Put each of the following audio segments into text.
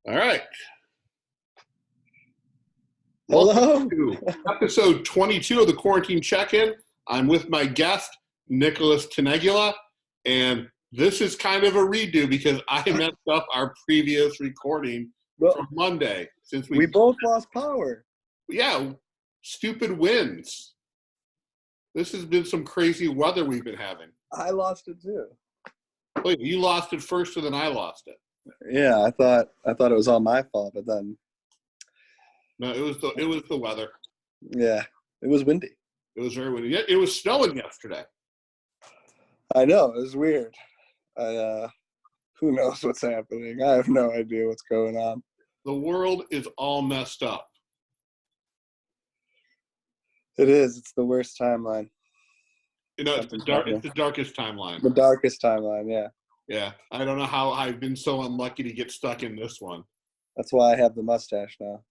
All right. Welcome Hello. to episode 22 of the Quarantine Check-In. I'm with my guest, Nicholas Tenaglia, and this is kind of a redo because I messed up our previous recording Well, from Monday. Since we both lost power. yeah, stupid winds. This has been some crazy weather we've been having. I lost it too. Wait, you lost it first, and then I lost it. Yeah, I thought it was all my fault, but then No, it was the weather. yeah, it was windy. It was very windy. It was snowing yesterday. I know, it was weird. Who knows what's happening? I have no idea what's going on. The world is all messed up. It is. It's the worst timeline. You know, it's the darkest timeline. The darkest timeline, yeah. Yeah, I don't know how I've been so unlucky to get stuck in this one. That's why I have the mustache now.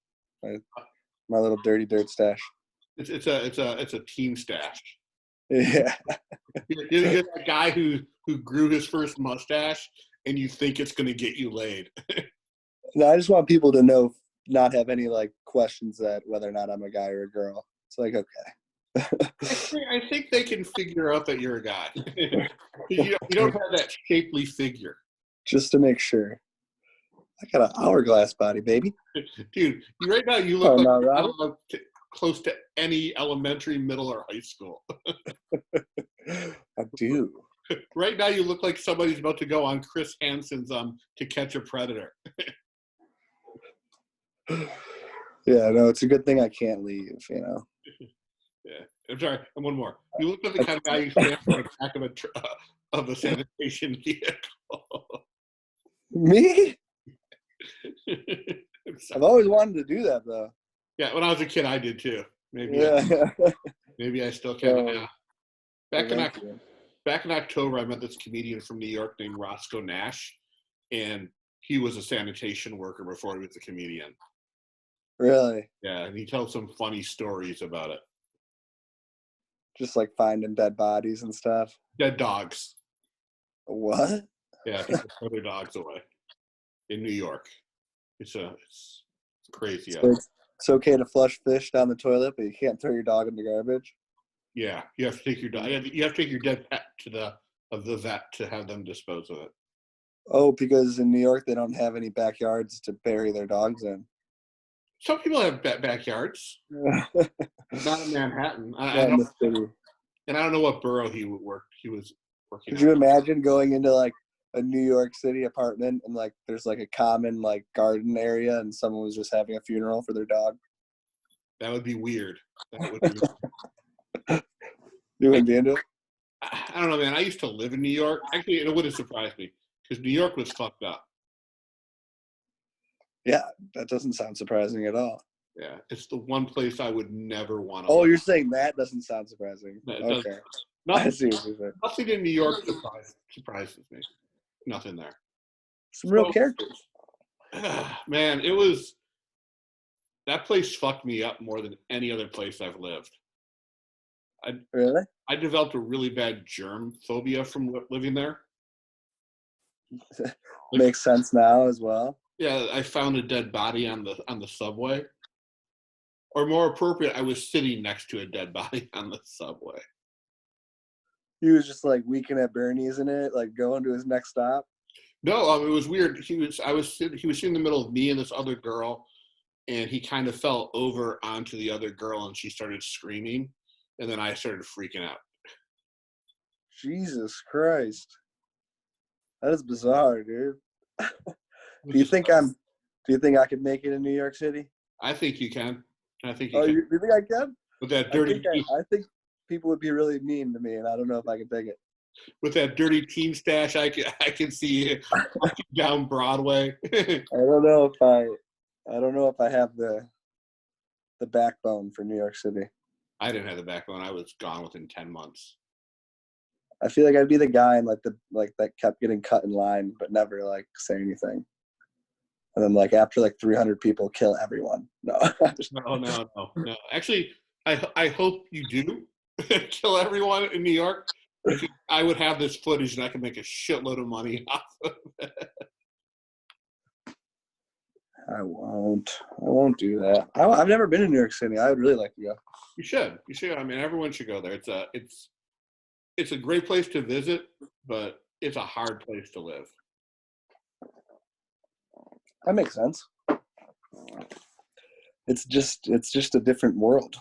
My little dirty dirt stash. It's a team stash. Yeah. You're that guy who grew his first mustache, and you think it's going to get you laid. No, I just want people to know, not have any questions that whether or not I'm a guy or a girl. It's okay. I think they can figure out that you're a guy. you don't have that shapely figure. Just to make sure. I got an hourglass body, baby. Dude, right now you look close to any elementary, middle, or high school. I do. Right now you look like somebody's about to go on Chris Hansen's To Catch a Predator. Yeah, no, it's a good thing I can't leave, Yeah, I'm sorry. And one more. You look like the kind of guy who stands on the back of a sanitation vehicle. Me? I've always wanted to do that, though. Yeah, when I was a kid, I did too. Maybe. Yeah. Maybe I still can. Back in October, I met this comedian from New York named Roscoe Nash, and he was a sanitation worker before he was a comedian. Really? Yeah, and he tells some funny stories about it. Just finding dead bodies and stuff. Dead dogs. What? Yeah, people throw their dogs away in New York. It's crazy. It's okay to flush fish down the toilet, but you can't throw your dog in the garbage. Yeah, you have to take your dog. You have to take your dead pet to the vet to have them dispose of it. Oh, because in New York they don't have any backyards to bury their dogs in. Some people have backyards. Not in Manhattan. I don't know what borough he was working. Could you imagine going into a New York City apartment and there's a common garden area and someone was just having a funeral for their dog? That would be weird. That would be weird. You wouldn't be into it? I don't know, man. I used to live in New York. Actually, it wouldn't surprise me because New York was fucked up. Yeah, that doesn't sound surprising at all. Yeah, it's the one place I would never want to live. Oh, you're saying that doesn't sound surprising. Okay. I see what you're saying. Nothing in New York surprises me. Nothing there. Some real characters. Man, that place fucked me up more than any other place I've lived. Really? I developed a really bad germ phobia from living there. Makes sense now as well. Yeah, I found a dead body on the subway. Or more appropriate, I was sitting next to a dead body on the subway. He was just weekend at Bernie's in it, going to his next stop. No, it was weird. He was sitting in the middle of me and this other girl, and he kind of fell over onto the other girl, and she started screaming, and then I started freaking out. Jesus Christ, that is bizarre, dude. Do you think I could make it in New York City? I think you can. I think you think I can? With that dirty. I think people would be really mean to me, and I don't know if I can take it. With that dirty team stash, I can see you down Broadway. I don't know if I have the backbone for New York City. I didn't have the backbone. I was gone within 10 months. I feel like I'd be the guy in that kept getting cut in line but never say anything. And then after 300 people, kill everyone. No. No. Actually, I hope you do kill everyone in New York. Because I would have this footage and I could make a shitload of money off of it. I won't. I won't do that. I've never been to New York City. I would really like to go. You should. You should. I mean, everyone should go there. It's a great place to visit, but it's a hard place to live. That makes sense. It's just a different world.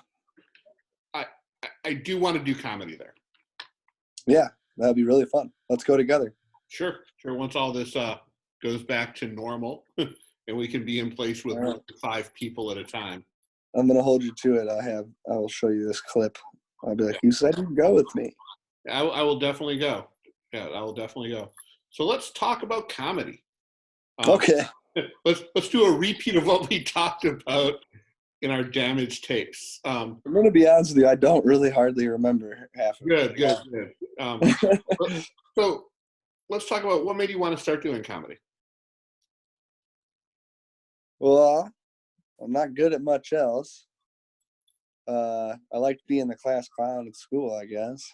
I do want to do comedy there. Yeah, that'd be really fun. Let's go together. Sure. Once all this goes back to normal, and we can be in place with 5 people at a time. I'm gonna hold you to it. I will show you this clip. I'll be like, you said you'd go with me. I will definitely go. Yeah, I will definitely go. So let's talk about comedy. Okay. Let's do a repeat of what we talked about in our damaged tapes. I'm gonna be honest with you. I don't really hardly remember half of it. Good. So let's talk about what made you want to start doing comedy. Well, I'm not good at much else. I liked being the class clown at school, I guess.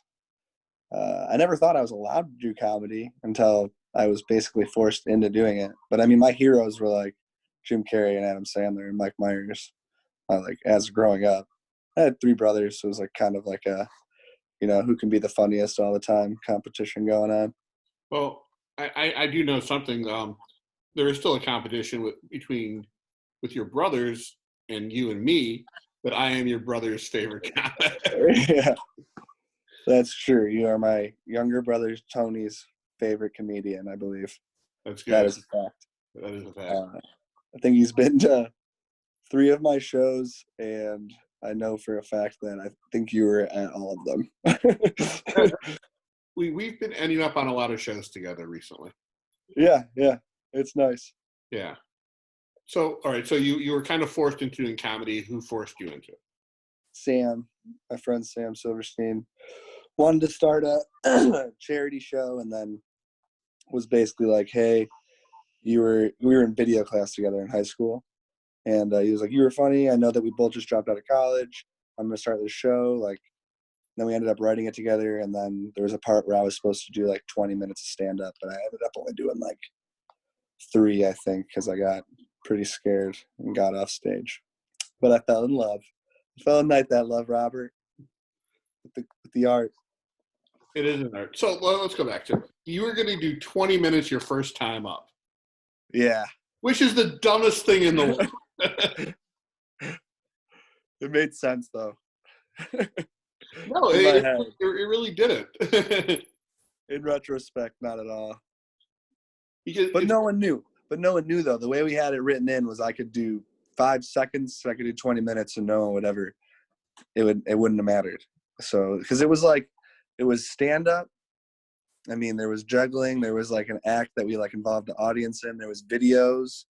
I never thought I was allowed to do comedy until I was basically forced into doing it. But I mean, my heroes were like Jim Carrey and Adam Sandler and Mike Myers. Like as growing up, I had 3 brothers, so it was like kind of like a, who can be the funniest all the time competition going on. Well, I do know something. There is still a competition with your brothers and you and me, but I am your brother's favorite comic. Yeah, that's true. You are my younger brother Tony's favorite comedian, I believe. That's good. That is a fact. That is a fact. I think he's been to 3 of my shows, and I know for a fact that I think you were at all of them. We've been ending up on a lot of shows together recently. Yeah, it's nice. Yeah. So, all right. So you were kind of forced into doing comedy. Who forced you into it? Sam, my friend Sam Silverstein, wanted to start a charity show, and then was basically like, "Hey, we were in video class together in high school, and he was like, you were funny. I know that we both just dropped out of college. I'm gonna start this show." Like, then we ended up writing it together, and then there was a part where I was supposed to do like 20 minutes of stand up, but I ended up only doing like 3, I think, because I got pretty scared and got off stage. But I fell in love. I fell in that love, Robert, with the art. It is an art. So let's go back to it. You were going to do 20 minutes your first time up. Yeah. Which is the dumbest thing in the world. It made sense, though. No, it really didn't. In retrospect, not at all. But no one knew. Though. The way we had it written in was I could do 5 seconds, I could do 20 minutes, and no one would ever. It wouldn't have mattered. So, because it was stand up. I mean, there was juggling. There was like an act that we like involved the audience in. There was videos.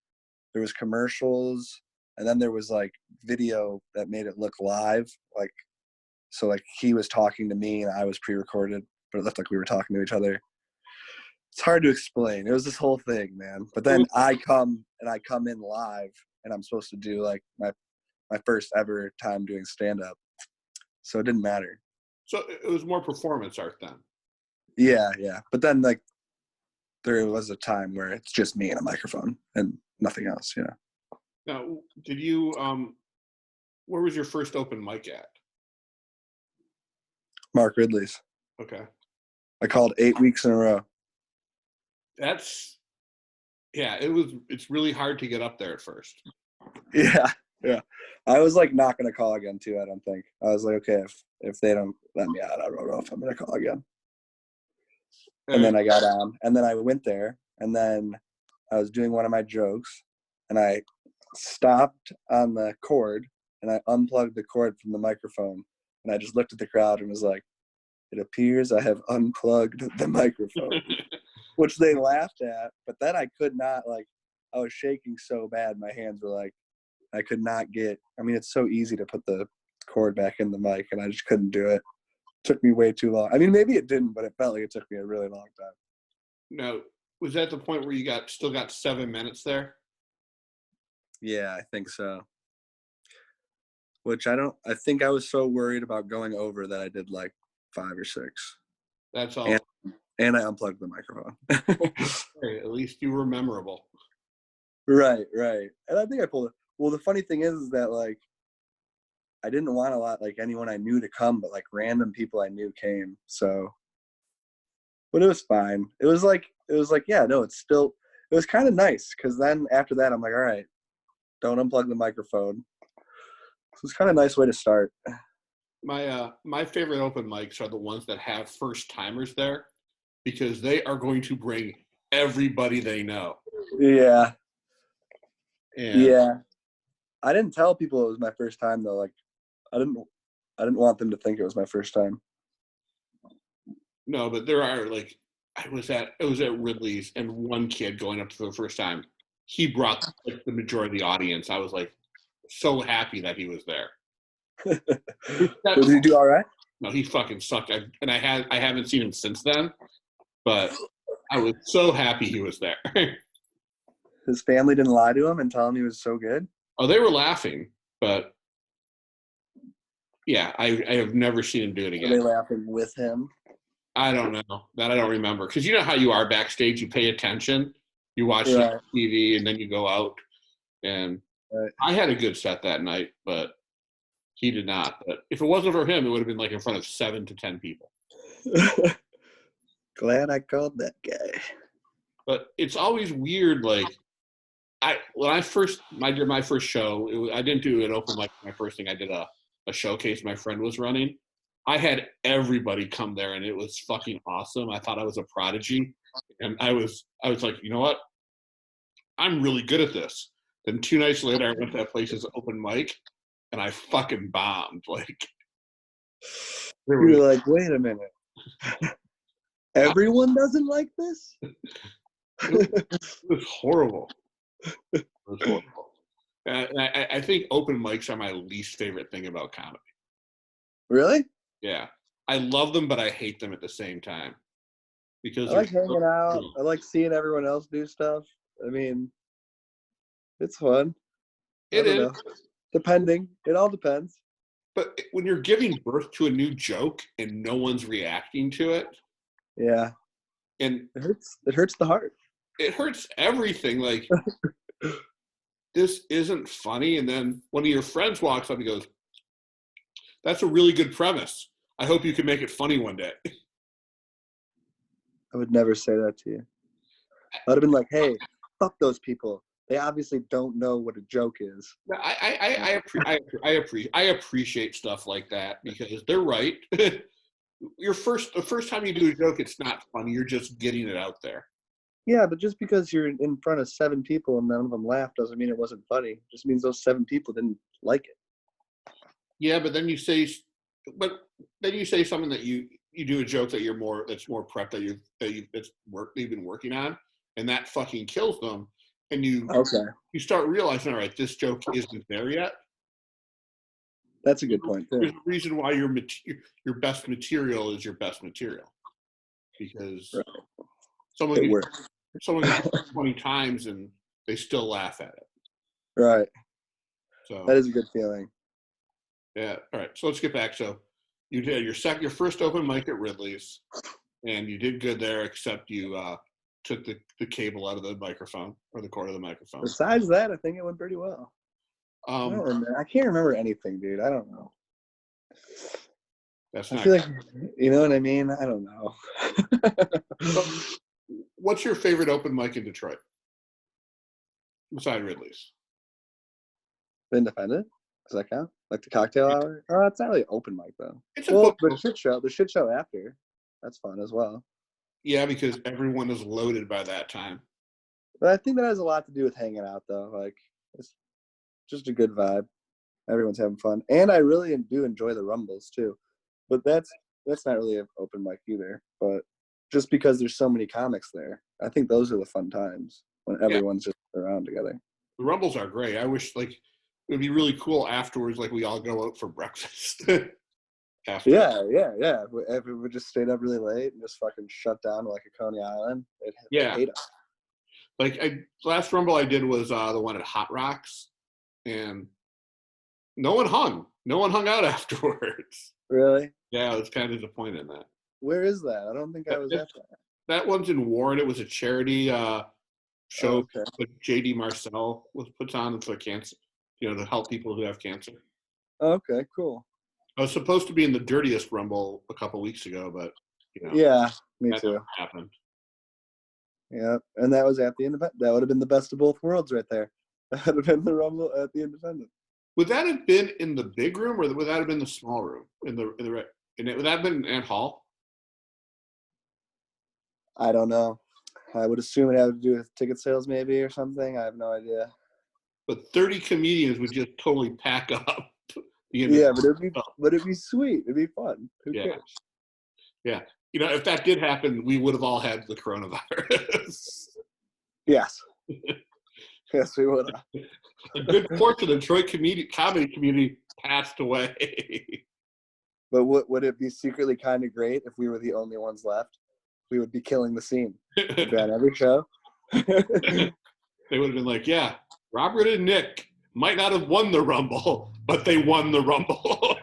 There was commercials, and then there was like video that made it look live. Like, so like he was talking to me and I was pre-recorded, but it looked like we were talking to each other. It's hard to explain. It was this whole thing, man. But then I come in live, and I'm supposed to do like my first ever time doing stand up. So it didn't matter. So it was more performance art then. Yeah. But then like there was a time where it's just me and a microphone and nothing else, Now, did you where was your first open mic at? Mark Ridley's. Okay. I called 8 weeks in a row. It's really hard to get up there at first. Yeah. I was like not gonna call again too, I don't think. I was like, okay, if they don't let me out, I don't know if I'm gonna call again. And then I got on, and then I went there, and then I was doing one of my jokes, and I stopped on the cord, and I unplugged the cord from the microphone, and I just looked at the crowd and was like, it appears I have unplugged the microphone, which they laughed at, but then I could not, like, I was shaking so bad, my hands were like, I could not get, I mean, it's so easy to put the cord back in the mic, and I just couldn't do it. Took me way too long. I mean, maybe it didn't, but it felt like it took me a really long time. Now, was that the point where you still got 7 minutes there? Yeah, I think so. Which I think I was so worried about going over that I did like 5 or 6. That's all. And I unplugged the microphone. Hey, at least you were memorable. Right. And I think I pulled it. Well, the funny thing is that like I didn't want a lot like anyone I knew to come, but like random people I knew came. So, but it was fine. It was like yeah, no, it was kind of nice because then after that I'm like, all right, don't unplug the microphone. So it's kind of a nice way to start. My favorite open mics are the ones that have first timers there because they are going to bring everybody they know. Yeah. And Yeah. I didn't tell people it was my first time though. Like I didn't want them to think it was my first time. no, but there are like it was at Ridley's and one kid going up for the first time. He brought like, the majority of the audience. I was like so happy that he was there. Did he do all right? No, he fucking sucked. I haven't seen him since then, but I was so happy he was there. His family didn't lie to him and tell him he was so good? Oh, they were laughing, but yeah, I have never seen him do it again. Were they laughing with him? I don't know. That I don't remember. Because you know how you are backstage, you pay attention, you watch TV, and then you go out. And I had a good set that night, but he did not. But if it wasn't for him, it would have been like in front of 7 to 10 people. Glad I called that guy. But it's always weird, like, when I first did my first show, I didn't do an open mic. My first thing I did a showcase my friend was running. I had everybody come there, and it was fucking awesome. I thought I was a prodigy, and I was like, you know what? I'm really good at this. Then 2 nights later, I went to that place's open mic, and I fucking bombed. Like, you were like, wait a minute. Everyone doesn't like this? It was horrible. It was horrible. And I think open mics are my least favorite thing about comedy. Really? Yeah. I love them, but I hate them at the same time. Because I like hanging out. I like seeing everyone else do stuff. I mean, it's fun. It is. Know. Depending. It all depends. But when you're giving birth to a new joke and no one's reacting to it. Yeah. And it hurts the heart. It hurts everything. Like, this isn't funny. And then one of your friends walks up and goes, that's a really good premise. I hope you can make it funny one day. I would never say that to you. I would have been like, hey, fuck those people. They obviously don't know what a joke is. I appreciate stuff like that because they're right. The first time you do a joke, it's not funny. You're just getting it out there. Yeah, but just because you're in front of 7 people and none of them laughed doesn't mean it wasn't funny. It just means those 7 people didn't like it. Yeah, but then you say something that you do a joke that that's more prep that you've been working on, and that fucking kills them. And you start realizing, all right, this joke isn't there yet. That's a good point. There's a reason why your best material is your best material, because someone gets it 20 times and they still laugh at it. Right. So that is a good feeling. Yeah. All right. So let's get back. So you did your first open mic at Ridley's, and you did good there, except you took the cable out of the microphone or the cord of the microphone. Besides that, I think it went pretty well. I can't remember anything, dude. I don't know. I feel like, you know what I mean? I don't know. So, what's your favorite open mic in Detroit? Beside Ridley's. Independent? Does that count? Like the cocktail hour? Oh, it's not really open mic though. It's the shit show after. That's fun as well. Yeah, because everyone is loaded by that time. But I think that has a lot to do with hanging out though. Like, it's just a good vibe. Everyone's having fun. And I really do enjoy the Rumbles too. But that's not really an open mic either. But just because there's so many comics there, I think those are the fun times when everyone's just around together. The Rumbles are great. I wish it would be really cool afterwards, like we all go out for breakfast. Yeah. If we would just stayed up really late and just fucking shut down like a Coney Island, it'd hate us. Like last Rumble I did was the one at Hot Rocks, and no one hung out afterwards. Really? Yeah, I was kind of disappointed in that. Where is that? I don't think I was at that. That one's in Warren. It was a charity show Okay. that J.D. Marcel puts on for cancer, to help people who have cancer. Okay, cool. I was supposed to be in the Dirtiest Rumble a couple weeks ago, but Yeah, me that too. never happened. Yeah, and that was at the Independent. That would have been the best of both worlds right there. That would have been the Rumble at the Independent. Would that have been in the big room, or would that have been the small room? Would that have been in Ant Hall? I don't know. I would assume it had to do with ticket sales, maybe, or something. I have no idea. But 30 comedians would just totally pack up. Yeah, but it'd be sweet. It'd be fun. Who cares? Yeah. If that did happen, we would have all had the coronavirus. Yes. Yes, we would have. A good portion of the Detroit comedy community passed away. But would it be secretly kind of great if we were the only ones left? We would be killing the scene. We'd be on every show. They would have been like, yeah, Robert and Nick might not have won the Rumble, but they won the Rumble.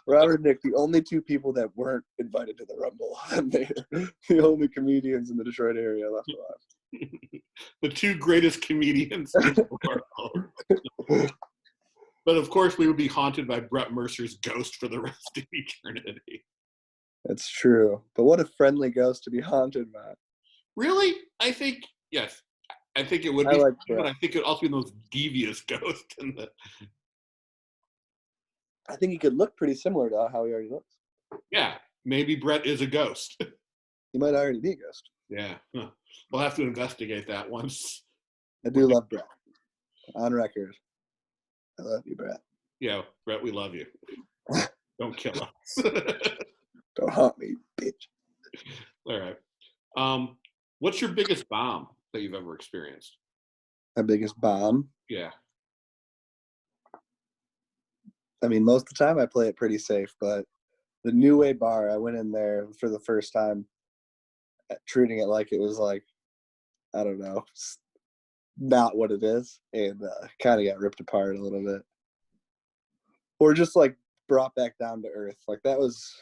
Robert and Nick, the only two people that weren't invited to the Rumble. And the only comedians in the Detroit area left alive. The two greatest comedians in the world. But of course, we would be haunted by Brett Mercer's ghost for the rest of eternity. That's true. But what a friendly ghost to be haunted by. Really? I think, yes. I think it would be, but I think it would also be the most devious ghost in the. I think he could look pretty similar to how he already looks. Yeah, maybe Brett is a ghost. He might already be a ghost. Yeah, we'll have to investigate that once. I do love Brett. On record, I love you, Brett. Yeah, Brett, we love you. Don't kill us. Don't haunt me, bitch. All right. What's your biggest bomb that you've ever experienced? My biggest bomb? Yeah. I mean, most of the time I play it pretty safe, but the New Way bar, I went in there for the first time, treating it like it was like, I don't know, not what it is, and kind of got ripped apart a little bit. Or just like brought back down to earth. Like that was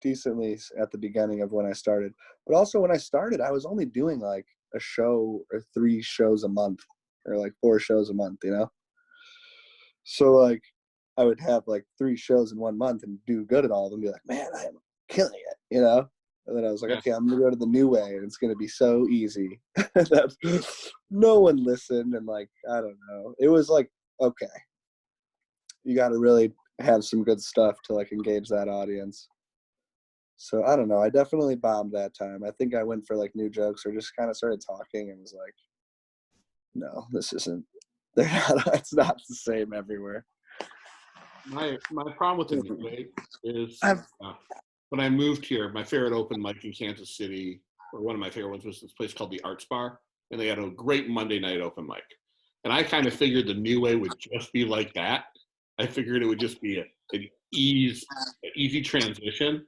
decently at the beginning of when I started. But also when I started, I was only doing like a show or 3 shows a month or like 4 shows a month, So like I would have like 3 shows in 1 month and do good at all of them, be like, man, I am killing it, And then I was like, okay, I'm going to go to the New Way and it's going to be so easy. No one listened. And like, I don't know. It was like, okay, you got to really have some good stuff to like engage that audience. So I don't know. I definitely bombed that time. I think I went for like new jokes or just kind of started talking and was like, no, this isn't, it's not the same everywhere. My problem with the New Way is when I moved here, my favorite open mic in Kansas City, or one of my favorite ones, was this place called the Arts Bar, and they had a great Monday night open mic. And I kind of figured the New Way would just be like that. I figured it would just be an easy transition.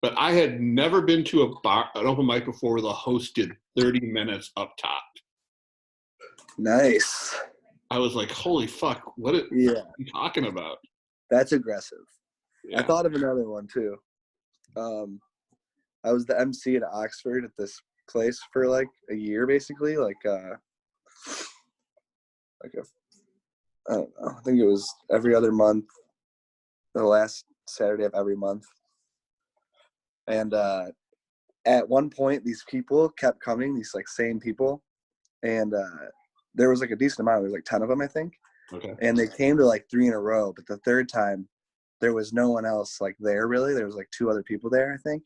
But I had never been to an open mic before where the host did 30 minutes up top. Nice. I was like, holy fuck, what are you talking about? That's aggressive. Yeah. I thought of another one too. I was the MC at Oxford at this place for like a year, basically. I don't know. I think it was every other month, the last Saturday of every month. And at one point, these people kept coming, these like same people. And there was like a decent amount. There was like 10 of them, I think. Okay. And they came to like 3 in a row. But the third time, there was no one else like there really. There was like 2 other people there, I think.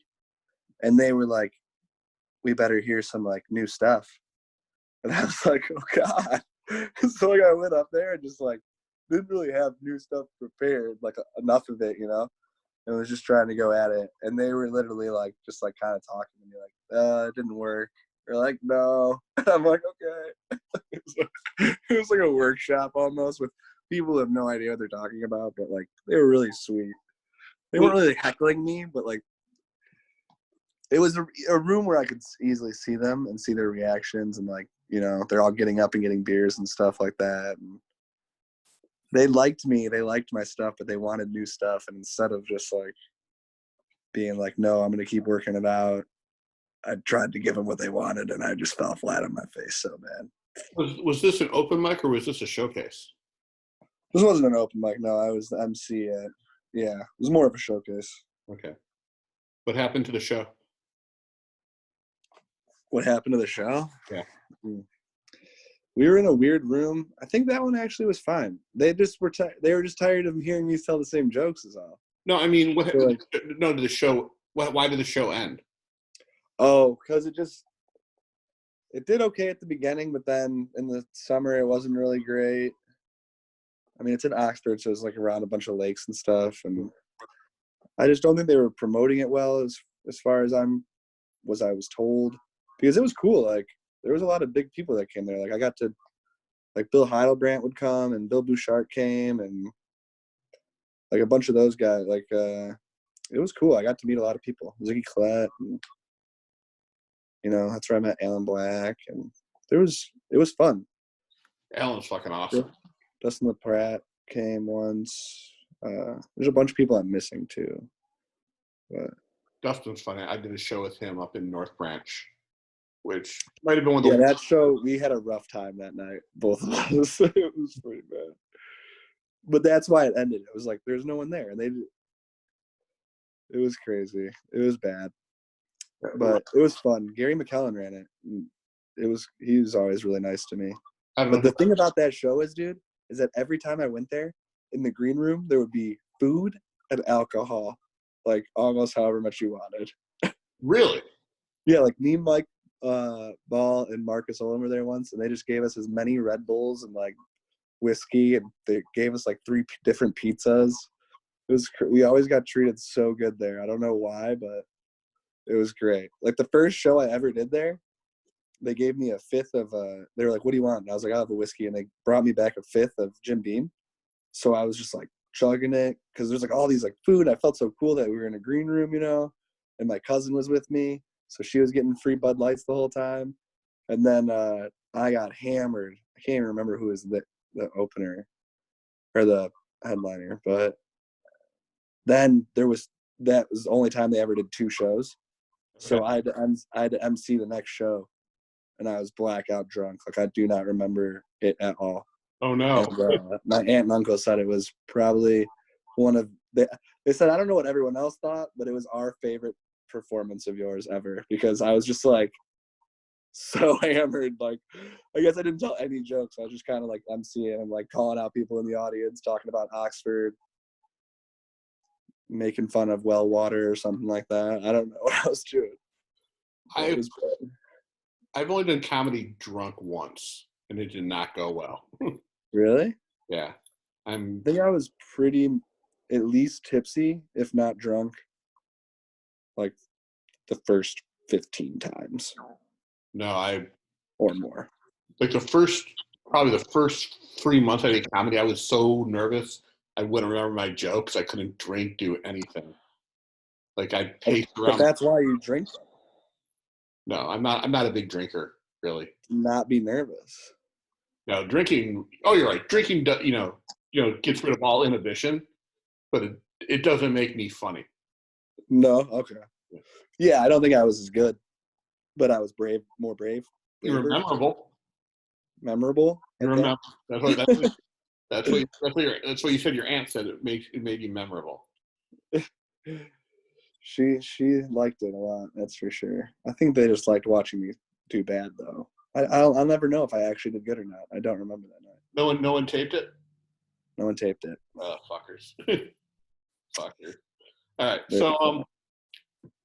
And they were like, we better hear some like new stuff. And I was like, oh God. So like I went up there and just like didn't really have new stuff prepared, like enough of it, and was just trying to go at it. And they were literally like just like kind of talking to me like, it didn't work. They're like, no. And I'm like, okay. It was like a workshop almost with people who have no idea what they're talking about, but like they were really sweet. They weren't really heckling me, but like it was a room where I could easily see them and see their reactions, and like, they're all getting up and getting beers and stuff like that. And they liked me, they liked my stuff, but they wanted new stuff. And instead of just like being like, no, I'm going to keep working it out, I tried to give them what they wanted, and I just fell flat on my face so bad. Was this an open mic or was this a showcase? This wasn't an open mic. No, I was the MC at. Yeah, it was more of a showcase. Okay. What happened to the show? What happened to the show? Yeah. We were in a weird room. I think that one actually was fine. They just were they were just tired of hearing me tell the same jokes is all. No, I mean, what? So, like, No, to the show. Why did the show end? Oh, because it did okay at the beginning, but then in the summer it wasn't really great. I mean, it's in Oxford, so it's like around a bunch of lakes and stuff, and I just don't think they were promoting it well as far as I was told, because it was cool. Like there was a lot of big people that came there. Like I got to, like Bill Heidelbrand would come, and Bill Bouchard came, and like a bunch of those guys. Like it was cool. I got to meet a lot of people. Ziggy Collette, and, that's where I met Alan Black, and it was fun. Alan's fucking awesome. Dustin LaPratt came once. There's a bunch of people I'm missing too. But Dustin's funny. I did a show with him up in North Branch, which might have been one of yeah, the. that show, we had a rough time that night, both of us. It was pretty bad. But that's why it ended. It was like there's no one there, and it was crazy. It was bad, but it was fun. Gary McKellen ran it. He was always really nice to me. But the thing about that show is that every time I went there, in the green room, there would be food and alcohol, like almost however much you wanted. Really? Yeah, like me, Mike Ball, and Marcus Olin were there once, and they just gave us as many Red Bulls and like whiskey, and they gave us like 3 different pizzas. We always got treated so good there. I don't know why, but it was great. Like the first show I ever did there, they gave me a 5th of they were like, what do you want? And I was like, I'll have a whiskey, and they brought me back a 5th of Jim Beam. So I was just like chugging it because there's like all these like food. I felt so cool that we were in a green room, and my cousin was with me, so she was getting free Bud Lights the whole time. And then I got hammered. I can't even remember who was the opener or the headliner, but then that was the only time they ever did 2 shows. So I had to MC the next show, and I was blackout drunk. Like I do not remember it at all. Oh no! And, my aunt and uncle said it was probably one of they said, I don't know what everyone else thought, but it was our favorite performance of yours ever, because I was just like so hammered. Like I guess I didn't tell any jokes. I was just kind of like MCing and like calling out people in the audience, talking about Oxford, making fun of well water or something like that. I don't know what I was doing. I've only done comedy drunk once, and it did not go well. Really? Yeah. I think I was pretty, at least tipsy, if not drunk, like the first 15 times. No, or more. Like probably the first 3 months I did comedy, I was so nervous I wouldn't remember my jokes. I couldn't drink, do anything. Like I paced around. But that's why you drink them. No, I'm not a big drinker, really. Not be nervous. No, drinking. Oh, you're right. Drinking, gets rid of all inhibition, but it doesn't make me funny. No, okay. Yeah, I don't think I was as good, but I was more brave. You were memorable. Memorable. You remember? That's what you said. Your aunt said it made you memorable. She liked it a lot. That's for sure. I think they just liked watching me do bad, though. I'll never know if I actually did good or not. I don't remember that night. No one taped it. No one taped it. Oh, fuckers. Fuckers. All right. So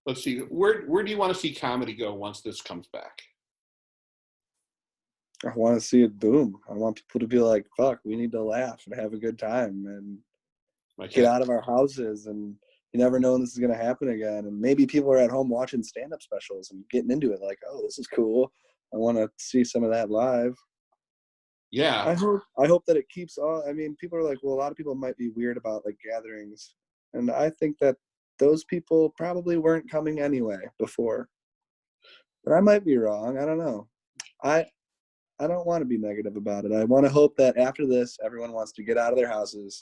let's see. Where do you want to see comedy go once this comes back? I want to see it boom. I want people to be like, fuck, we need to laugh and have a good time and get out of our houses, and you never know when this is going to happen again. And maybe people are at home watching stand-up specials and getting into it like, oh, this is cool. I want to see some of that live. Yeah. I hope that it keeps on. I mean, people are like, well, a lot of people might be weird about like gatherings. And I think that those people probably weren't coming anyway before. But I might be wrong. I don't know. I don't want to be negative about it. I want to hope that after this, everyone wants to get out of their houses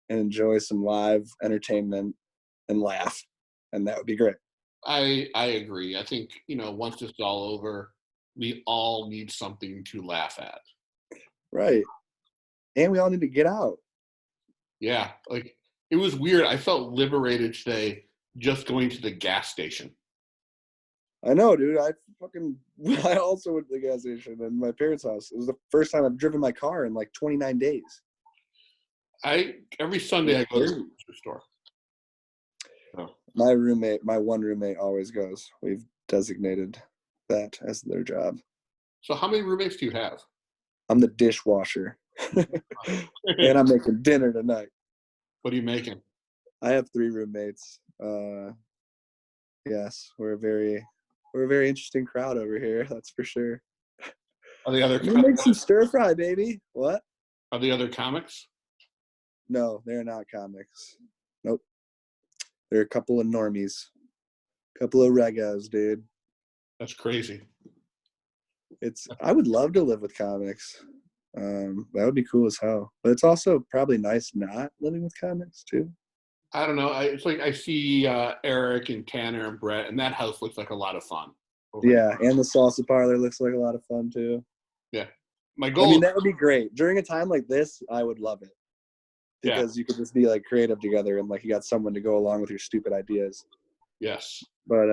and enjoy some live entertainment and laugh. And that would be great. I agree. I think, once it's all over, we all need something to laugh at. Right. And we all need to get out. Yeah, like it was weird. I felt liberated today just going to the gas station. I know, dude. I also went to the gas station in my parents' house. It was the first time I've driven my car in like 29 days. Every Sunday I go to the grocery store. Oh. My one roommate always goes. We've designated that as their job. So how many roommates do you have? I'm the dishwasher. And I'm making dinner tonight. What are you making? I have 3 roommates. Yes, we're a very interesting crowd over here. That's for sure. Are the other We make some stir fry, baby. What? Are the other comics? No, they're not comics. Nope. They're a couple of normies. Couple of regos, dude. That's crazy. I would love to live with comics. That would be cool as hell. But it's also probably nice not living with comics too. I don't know. It's like I see Eric and Tanner and Brett, and that house looks like a lot of fun. Yeah, and the salsa parlor looks like a lot of fun too. Yeah. My goal. I mean, that would be great. During a time like this, I would love it. Because you could just be like creative together and like you got someone to go along with your stupid ideas. Yes. But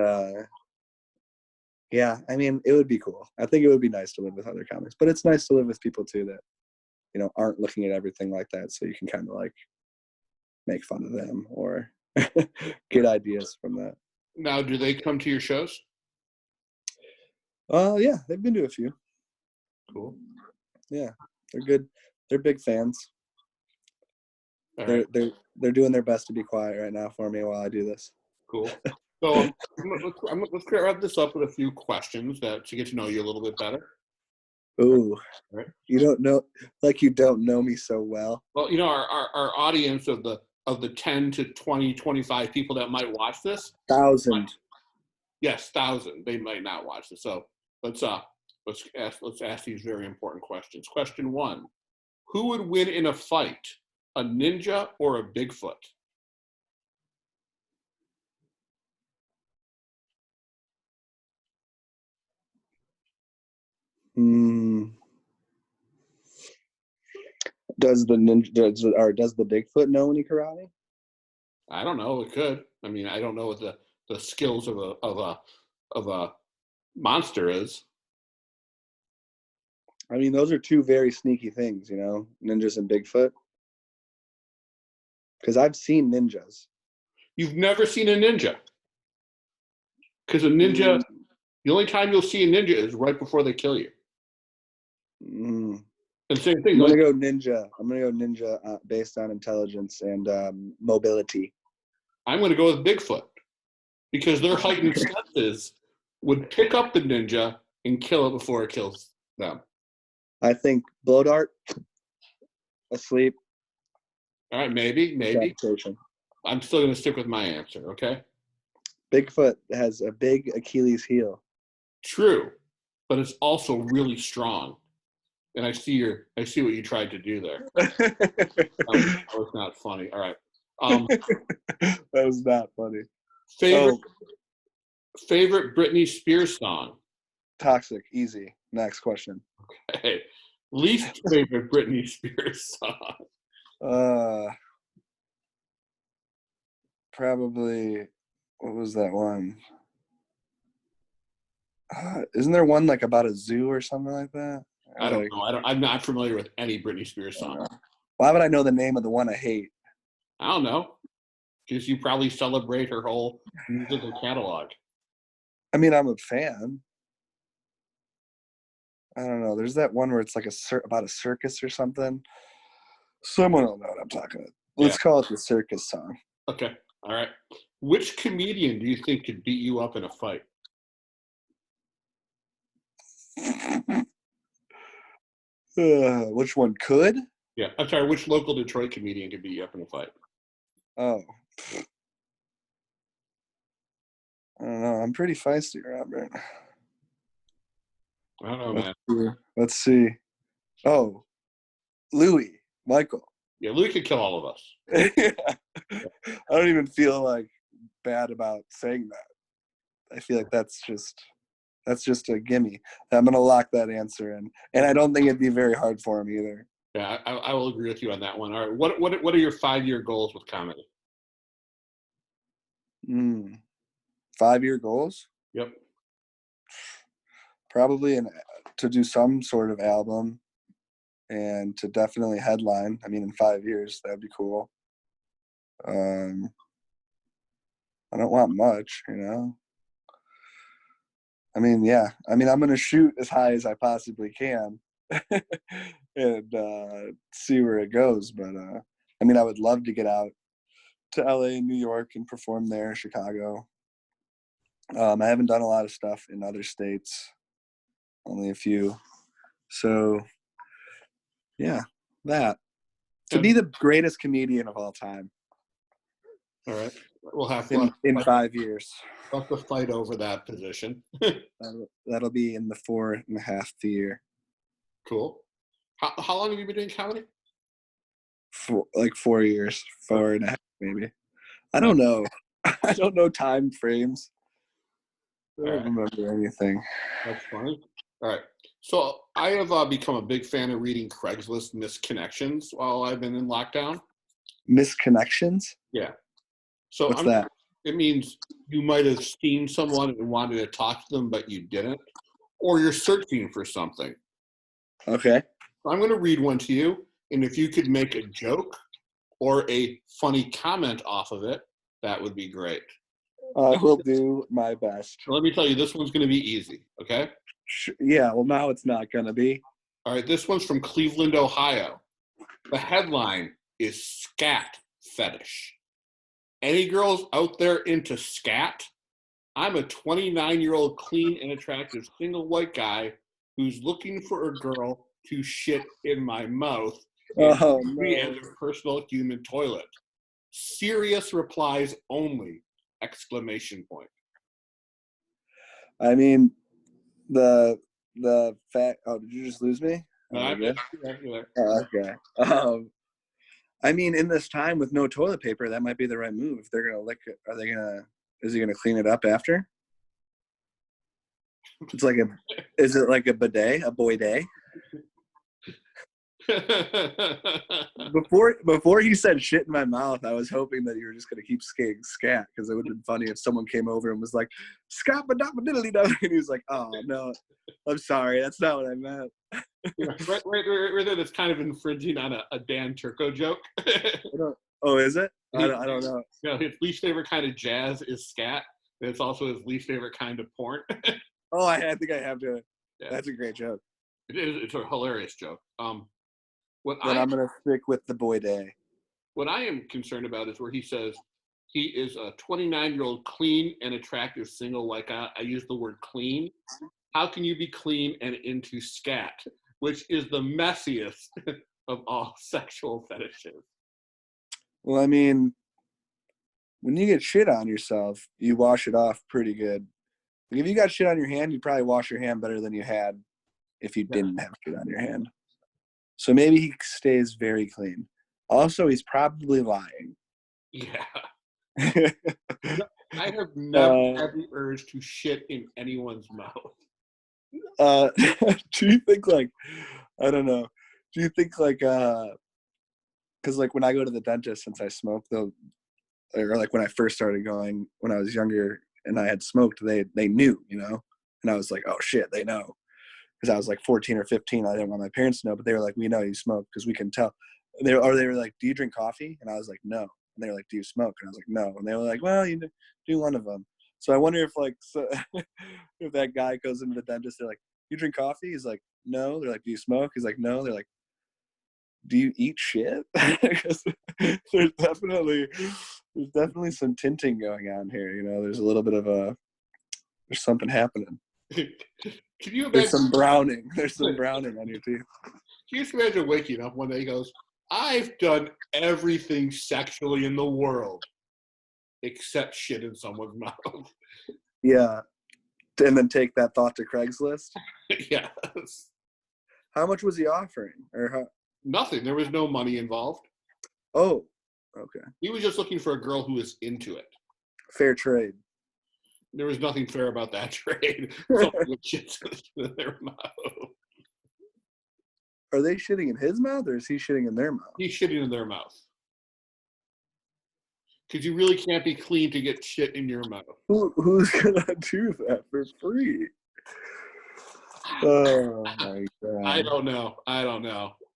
yeah, I mean, it would be cool. I think it would be nice to live with other comics, but it's nice to live with people too that, aren't looking at everything like that. So you can kind of like make fun of them or get ideas from that. Now, do they come to your shows? Yeah, they've been to a few. Cool. Yeah, they're good. They're big fans. All They're doing their best to be quiet right now for me while I do this. Cool. So let's wrap this up with a few questions to get to know you a little bit better. Ooh, right. You don't know me so well. Well, our audience of the 10 to 20, 25 people that might watch this. 1,000. Yes, 1,000. They might not watch this. So let's ask these very important questions. Question 1: who would win in a fight, a ninja or a Bigfoot? Does the Bigfoot know any karate? I don't know. It could. I mean, I don't know what the skills of a monster is. I mean, those are 2 very sneaky things, ninjas and Bigfoot. Because I've seen ninjas. You've never seen a ninja. Because a ninja, the only time you'll see a ninja is right before they kill you. And same thing. I'm gonna go ninja based on intelligence and mobility. I'm gonna go with Bigfoot because their heightened senses would pick up the ninja and kill it before it kills them. I think blow dart, asleep. All right, maybe. I'm still gonna stick with my answer. Okay. Bigfoot has a big Achilles heel. True, but it's also really strong. And I see what you tried to do there. That was not funny. All right. That was not funny. Favorite Britney Spears song? Toxic. Easy. Next question. Okay. Least favorite Britney Spears song? Probably. What was that one? Isn't there one like about a zoo or something like that? I don't know. I'm not familiar with any Britney Spears song. Why would I know the name of the one I hate? I don't know. Because you probably celebrate her whole musical catalog. I mean, I'm a fan. I don't know. There's that one where it's like about a circus or something. Someone will know what I'm talking about. Let's call it the circus song. Okay. All right. Which comedian do you think could beat you up in a fight? Which one could? Yeah. I'm sorry. Which local Detroit comedian could beat you up in a fight? Oh. I don't know. I'm pretty feisty, Robert. I don't know, man. Let's see. Oh. Louis. Michael. Yeah, Louis could kill all of us. I don't even feel like bad about saying that. I feel like that's just a gimme. I'm gonna lock that answer in, and I don't think it'd be very hard for him either. Yeah, I will agree with you on that one. All right, what are your 5-year goals with comedy? 5-year goals? Yep. Probably to do some sort of album, and to definitely headline. I mean, in 5 years, that'd be cool. I don't want much, you know. I mean, yeah. I mean, I'm gonna shoot as high as I possibly can, and see where it goes. But I mean, I would love to get out to LA and New York and perform there, Chicago. I haven't done a lot of stuff in other states, only a few. So, yeah, that. To be the greatest comedian of all time. All right. We'll have in 5 years. We'll have to fight over that position. That'll be in the 4.5 year. Cool. How long have you been doing comedy? Like 4 years, 4.5 maybe. I don't know. I don't know time frames. I don't remember anything. That's funny. All right. So I have become a big fan of reading Craigslist misconnections while I've been in lockdown. Misconnections? Yeah. So what's that? It means you might have seen someone and wanted to talk to them, but you didn't, or you're searching for something. Okay. I'm going to read one to you, and if you could make a joke or a funny comment off of it, that would be great. I will do my best. So let me tell you, this one's going to be easy, okay? Yeah, well, now it's not going to be. All right, this one's from Cleveland, Ohio. The headline is Scat Fetish. Any girls out there into scat? I'm a 29-year-old clean and attractive single white guy who's looking for a girl to shit in my mouth and me as a personal human toilet. Serious replies only! Exclamation point. I mean, the fact. Oh, did you just lose me? You're there. Okay. I mean, in this time with no toilet paper, that might be the right move. If they're gonna lick it, is he gonna clean it up after? Is it like a bidet, a boy day? Before he said shit in my mouth, I was hoping that you were just gonna keep saying scat, because it would have been funny if someone came over and was like, scat diddly, and he was like, oh no, I'm sorry, that's not what I meant. right there, that's kind of infringing on a Dan Turco joke. Oh, is it? I don't know. You know, his least favorite kind of jazz is scat, and it's also his least favorite kind of porn. Oh, I think I have to. Yeah. That's a great joke. It is. It's a hilarious joke. I'm gonna stick with the boy day. What I am concerned about is where he says he is a 29-year-old clean and attractive single. Like I use the word clean. How can you be clean and into scat, which is the messiest of all sexual fetishes? Well, I mean, when you get shit on yourself, you wash it off pretty good. Like if you got shit on your hand, you'd probably wash your hand better than you had if you didn't have shit on your hand. So maybe he stays very clean. Also, he's probably lying. Yeah. I have never had the urge to shit in anyone's mouth. Do you think I don't know. Do you think because when I go to the dentist, since I smoke, or when I first started going when I was younger and I had smoked, they knew, you know, and I was like, oh shit, they know, because I was like 14 or 15. I didn't want my parents to know, but they were like, we know you smoke because we can tell. They were like, do you drink coffee? And I was like, no. And they were like, do you smoke? And I was like, no. And they were like, well, you do one of them. So I wonder if if that guy goes into the dentist, they're like, you drink coffee? He's like, no. They're like, do you smoke? He's like, no. They're like, do you eat shit? Because there's definitely some tinting going on here. You know, there's a little bit of there's something happening. Can you imagine? There's some browning. There's some browning on your teeth. Can you just imagine waking up one day and goes, I've done everything sexually in the world except shit in someone's mouth. Yeah. And then take that thought to Craigslist? Yes. How much was he offering? Nothing. There was no money involved. Oh, okay. He was just looking for a girl who was into it. Fair trade. There was nothing fair about that trade. Someone with shit in their mouth. Are they shitting in his mouth or is he shitting in their mouth? He's shitting in their mouth. Because you really can't be clean to get shit in your mouth. Who's gonna do that for free? Oh my god! I don't know.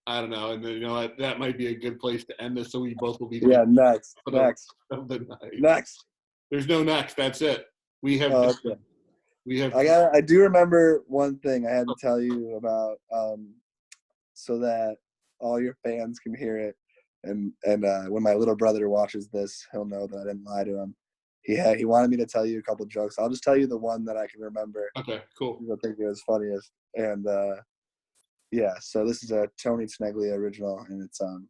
And you know what? That might be a good place to end this, so we both will be. Yeah. Next. Of the night. Next. There's no next. That's it. We have. Okay. We have. I do remember one thing I had to tell you about, so that all your fans can hear it, and when my little brother watches this, he'll know that I didn't lie to him. He wanted me to tell you a couple jokes. I'll just tell you the one that I can remember. Okay, cool. I think it was funniest, and yeah. So this is a Tony Tenaglia original, and it's all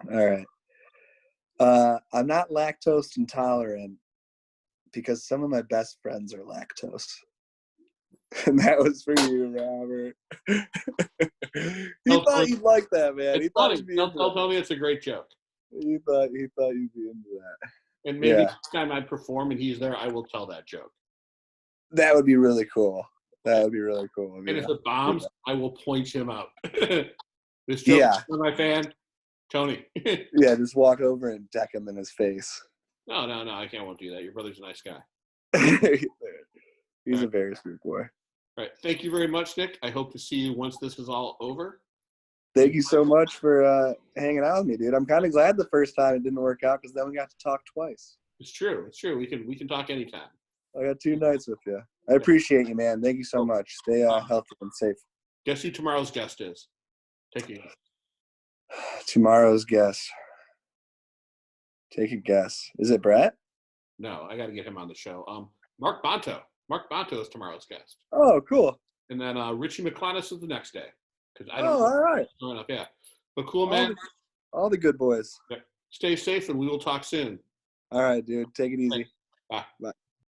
right. I'm not lactose intolerant because some of my best friends are lactose. And that was for you, Robert. He thought you'd like that, man. It's funny. Tell me it's a great joke. He thought you'd be into that. And maybe next time I perform and he's there, I will tell that joke. That would be really cool. That would be really cool. And if it bombs, I will point him out. This joke is for my fan, Tony. Yeah, just walk over and deck him in his face. No, I won't do that. Your brother's a nice guy. He's a very sweet boy. All right. Thank you very much, Nick. I hope to see you once this is all over. Thank you so much for hanging out with me, dude. I'm kind of glad the first time it didn't work out because then we got to talk twice. It's true. We can talk anytime. I got 2 nights with you. I appreciate you, man. Thank you so much. Stay healthy and safe. Guess who tomorrow's guest is? Take a guess. Tomorrow's guest. Take a guess. Is it Brett? No, I got to get him on the show. Mark Bonto. Mark Bonto is tomorrow's guest. Oh, cool. And then Richie McClellan is the next day. I don't know. All right. Yeah. But cool, man. All the good boys. Stay safe, and we will talk soon. All right, dude. Take it easy. Bye. Bye.